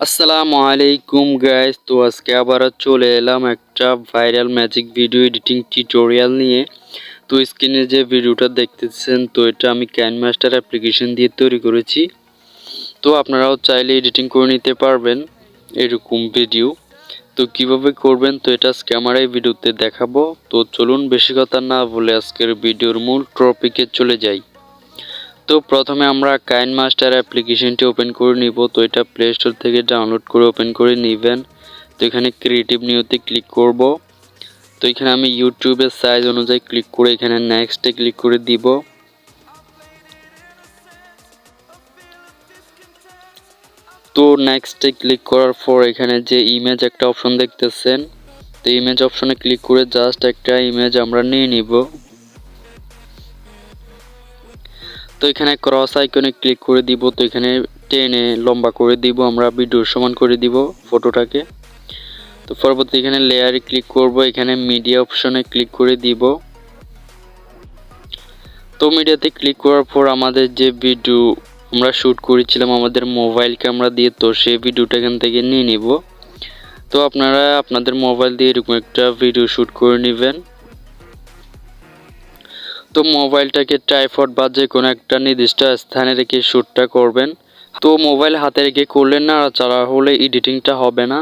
আসসালামু আলাইকুম গাইস। তো আজকে আবার চলে এলাম একটা viral magic video editing tutorial নিয়ে। তো স্ক্রিনে যে ভিডিওটা দেখতেছেন তো এটা আমি কাইনমাস্টার অ্যাপ্লিকেশন দিয়ে তৈরি করেছি। তো আপনারাও চাইলে এডিটিং করে নিতে পারবেন এরকম ভিডিও। তো কিভাবে করবেন তো এটা আজকে আমার এই ভিডিওতে দেখাবো। তো চলুন বেশি কথা না বলে আজকের ভিডিওর মূল টপিকে চলে যাই। তো প্রথমে আমরা কাইনমাস্টার অ্যাপ্লিকেশনটি ওপেন করে নিব। তো এটা প্লে স্টোর থেকে ডাউনলোড করে ওপেন করে নেবেন। তো এখানে ক্রিয়েটিভ নিউতে ক্লিক করব। তো এখানে আমি ইউটিউবের সাইজ অনুযায়ী ক্লিক করে এখানে নেক্সটে ক্লিক করে দিব। তো নেক্সটে ক্লিক করার পর এখানে যে ইমেজ একটা অপশন দেখতেছেন, তো ইমেজ অপশনে ক্লিক করে জাস্ট একটা ইমেজ আমরা নিয়ে নিব। তো এখানে ক্রস আইকনে ক্লিক করে দিব। তো এখানে টেনে লম্বা করে দিব, আমরা ভিডিও সমান করে দিব ফটোটাকে। তো পরবর্তী এখানে লেয়ারে ক্লিক করব, এখানে মিডিয়া অপশনে ক্লিক করে দিব। তো মিডিয়াতে ক্লিক করার পর আমাদের যে ভিডিও আমরা শ্যুট করেছিলাম আমাদের মোবাইল ক্যামেরা দিয়ে, তো সেই ভিডিওটা এখান থেকে নিয়ে নিব। তো আপনারা আপনাদের মোবাইল দিয়ে এরকম একটা ভিডিও শ্যুট করে নেবেন। তো মোবাইলটাকে ট্রাইপড বা যে কোনো একটা নির্দিষ্ট স্থানে রেখে শ্যুটটা করবেন। তো মোবাইল হাতে রেখে করলেন না চালা হলে এডিটিংটা হবে না।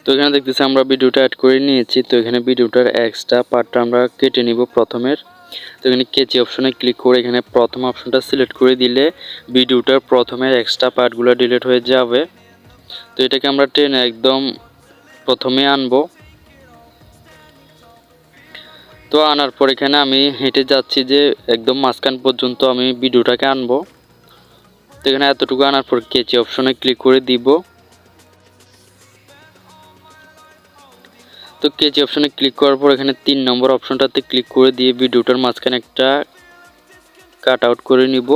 তো এখানে দেখতেছি আমরা ভিডিওটা অ্যাড করে নিয়েছি। তো এখানে ভিডিওটার এক্সট্রা পার্টটা আমরা কেটে নিব প্রথমের। তো এখানে কেচি অপশনে ক্লিক করে এখানে প্রথম অপশনটা সিলেক্ট করে দিলে ভিডিওটার প্রথমের এক্সট্রা পার্টগুলো ডিলিট হয়ে যাবে। তো এটাকে আমরা টেনে একদম প্রথমে আনবো। তো আনার পর এখানে আমি হেঁটে যাচ্ছি যে একদম মাঝখান পর্যন্ত আমি ভিডিওটাকে আনবো। তো এখানে এতটুকু আনার পর কেচি অপশনে ক্লিক করে দিব। তো কেচি অপশনে ক্লিক করার পর এখানে 3 নম্বর অপশনটাতে ক্লিক করে দিয়ে ভিডিওটার মাঝখানে একটা কাট আউট করে নিব।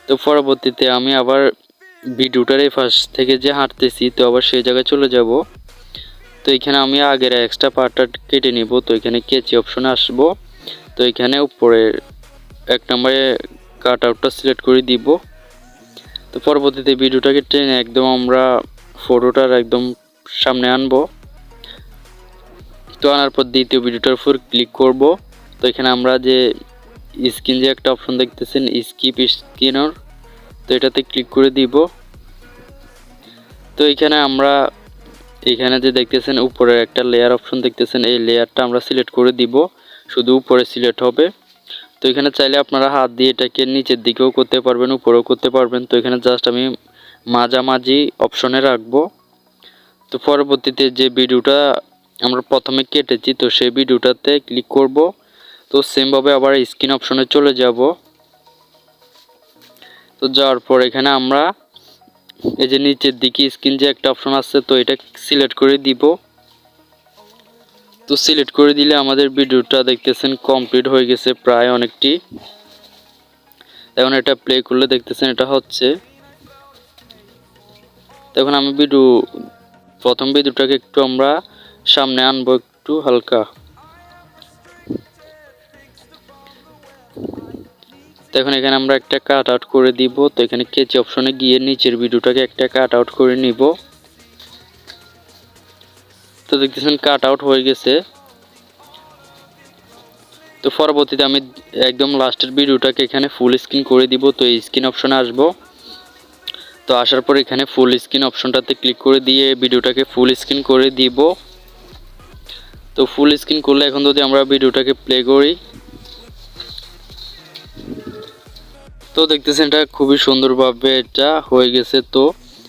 তো পরবর্তীতে আমি আবার ভিডিওটার এই পাশ থেকে যে হাঁটতেছি তো আবার সেই জায়গায় চলে যাব। তো এখানে আমি আগের এক্সট্রা পার্টটা কেটে নিব। তো এখানে কেচি অপশনে আসব। তো এখানে উপরে 1 নম্বরে কাট আউটটা সিলেক্ট করে দিব। তো পরবর্তীতে ভিডিওটাকে টেনে একদম আমরা ফটোটার একদম সামনে আনবো। তো আনার পর দ্বিতীয় ভিডিওটার উপর ক্লিক করব। তো এখানে আমরা যে স্ক্রিন যে একটা অপশন দেখতেছেন স্কিপ স্ক্রিনার, তো এটাতে ক্লিক করে দিব। তো এখানে আমরা এখানে যে দেখতেছেন উপরে একটা লেয়ার অপশন দেখতেছেন, এই লেয়ারটা আমরা সিলেক্ট করে দিব, শুধু উপরে সিলেক্ট হবে। তো এখানে চাইলে আপনারা হাত দিয়ে এটাকে নিচের দিকেও করতে পারবেন, উপরেও করতে পারবেন। তো এখানে জাস্ট আমি মাঝামাঝি অপশনে রাখবো। তো পরবর্তীতে যে ভিডিওটা আমরা প্রথমে কেটেছি তো সেই ভিডিওটাতে ক্লিক করব। তো সেমভাবে আবার স্ক্রিন অপশনে চলে যাব। তো যাওয়ার পর এখানে আমরা এই যে নিচের দিকে স্ক্রিন যে একটা অপশন আছে তো এটা সিলেক্ট করে দিব। তো সিলেক্ট করে দিলে আমাদের ভিডিওটা দেখতেছেন কমপ্লিট হয়ে গেছে প্রায় অনেকটি। এখন এটা প্লে করলে দেখতেছেন এটা হচ্ছে। তখন আমি প্রথম ভিডিওটাকে একটু আমরা সামনে আনবো একটু হালকা। এখন এখানে আমরা একটা কাট আউট করে দিব। তো এখানে কেচি অপশনে গিয়ে নিচের ভিডিওটাকে একটা কাট আউট করে নিব। তো দেখতেছেন কাট আউট হয়ে গেছে। তো পরবর্তীতে আমি একদম লাস্টের ভিডিওটাকে এখানে ফুল স্ক্রিন করে দিব। তো এই স্ক্রিন অপশনে আসব। তো আসার পর এখানে ফুল স্ক্রিন অপশনটাতে ক্লিক করে দিয়ে ভিডিওটাকে ফুল স্ক্রিন করে দিব। তো ফুল স্ক্রিন করলে এখন যদি আমরা ভিডিওটাকে প্লে করি তো দেখতেছেন এটা খুবই সুন্দরভাবে এটা হয়ে গেছে। তো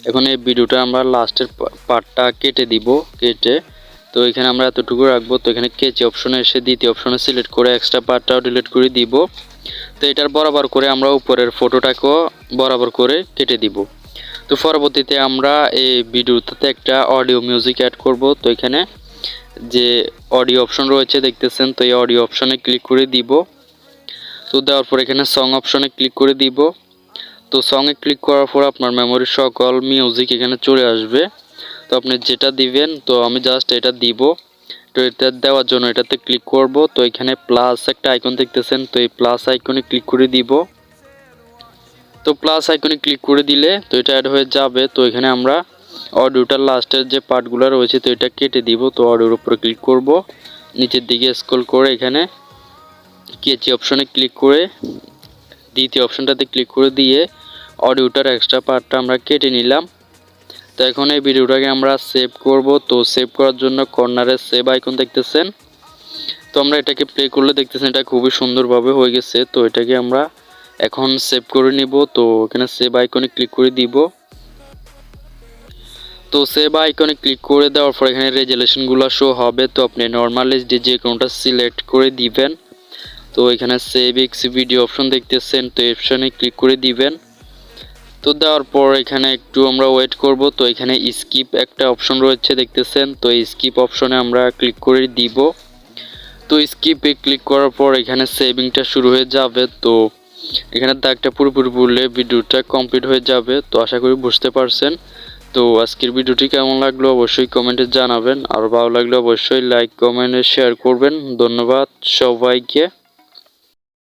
এখন এই ভিডিওটা আমরা লাস্টের পার্টটা কেটে দিব। তো এখানে আমরা এতটুকু রাখবো। তো এখানে কেচি অপশনে এসে দ্বিতীয় অপশনে সিলেক্ট করে এক্সট্রা পার্টটাও ডিলিট করে দিব। তো এটার বরাবর করে আমরা উপরের ফটোটাকেও বরাবর করে কেটে দিব। তো পরবর্তীতে আমরা এই ভিডিওটাতে একটা অডিও মিউজিক অ্যাড করব। তো এখানে যে অডিও অপশন রয়েছে দেখতেছেন, তো এই অডিও অপশনে ক্লিক করে দিব। তো দেওয়ার পর এখানে সং অপশনে ক্লিক করে দিব। তো সঙ্গে ক্লিক করার পর আপনার মেমোরির সকল মিউজিক এখানে চলে আসবে। তো আপনি যেটা দিবেন, তো আমি জাস্ট এটা দিব। তো এটা দেওয়ার জন্য এটাতে ক্লিক করব। তো এখানে প্লাস একটা আইকন দেখতেছেন, তো এই প্লাস আইকনে ক্লিক করে দিব। তো তো প্লাস আইকনে ক্লিক করে দিলে তো এটা অ্যাড হয়ে যাবে। তো এখানে আমরা অডিওটার লাস্টের যে পার্টগুলো রয়েছে তো এটা কেটে দিব। তো অডিওর উপরে ক্লিক করব, নিচের দিকে স্ক্রল করে এখানে কেচি অপশনে ক্লিক করে দ্বিতীয় অপশনটাতে ক্লিক করে দিয়ে অডিওটার এক্সট্রা পার্টটা আমরা কেটে নিলাম। তো এখন এই ভিডিওটাকে আমরা সেভ করব। তো সেভ করার জন্য কর্নারে সেভ আইকন দেখতেছেন, তো আমরা এটাকে প্লে করলে দেখতেছেন এটা খুবই সুন্দরভাবে হয়ে গেছে। তো এটাকে আমরা এখন সেভ করে নিব। তো এখানে সেভ আইকনে ক্লিক করে দিব। তো সেভ আইকনে ক্লিক করে দেওয়ার পর এখানে রেজুলেশনগুলো শো হবে। তো আপনি নর্মাল এইচডি যে কোনটা সিলেক্ট করে দিবেন। তো এখানে সেভ এক্স ভিডিও অপশন দেখতেছেন, তো এই অপশনে ক্লিক করে দিবেন। তো দেওয়ার পর এখানে একটু আমরা ওয়েট করব। তো এখানে স্কিপ একটা অপশন রয়েছে দেখতেছেন, তো এই স্কিপ অপশনে আমরা ক্লিক করে দিব। তো স্কিপে ক্লিক করার পর এখানে সেভিংটা শুরু হয়ে যাবে। তো এখানে দাগটা পুরোপুরি বললে ভিডিওটা কমপ্লিট হয়ে যাবে। তো আশা করি বুঝতে পারছেন। তো আজকের ভিডিওটি কেমন লাগলো অবশ্যই কমেন্টে জানাবেন, আর ভালো লাগলে অবশ্যই লাইক কমেন্টে শেয়ার করবেন। ধন্যবাদ সবাইকে।